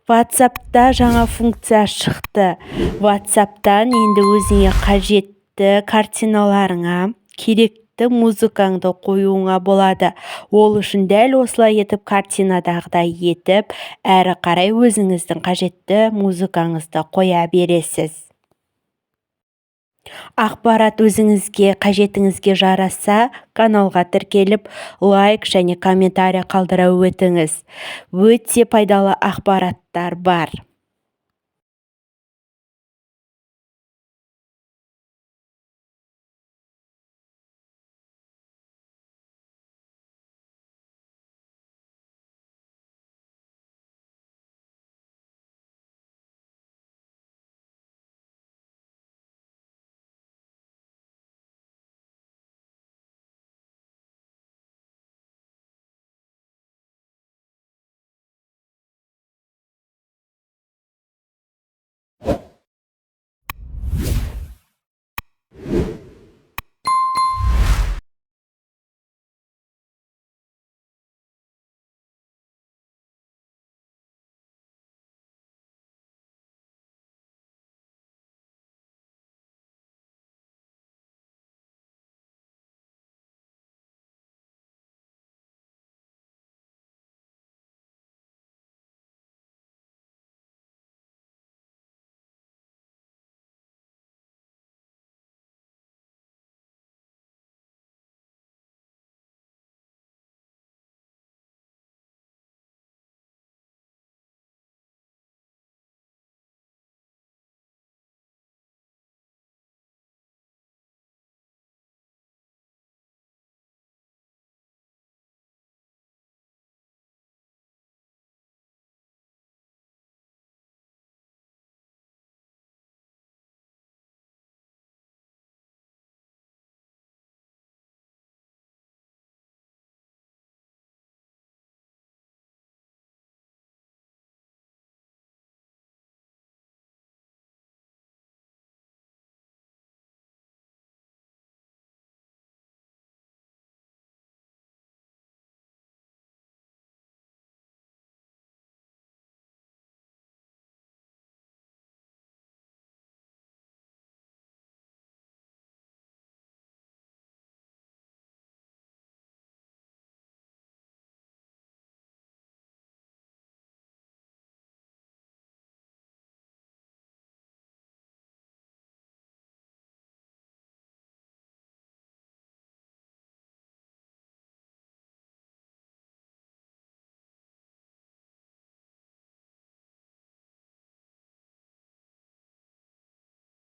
WhatsApp'та жаңа функция шықты. WhatsApp'тан енді өзіңе қажетті картиналарыңа, керекті музыкаңды қоюыңа болады. Ол үшін дәл осылай етіп картинадағыдай етіп, әрі қарай өзіңіздің қажетті музыкаңызды қоя бересіз. Ақпарат өзіңізге қажетіңізге жараса, каналға тіркеліп, лайк және комментарий қалдыра өтіңіз. Өте пайдалы ақпараттар бар.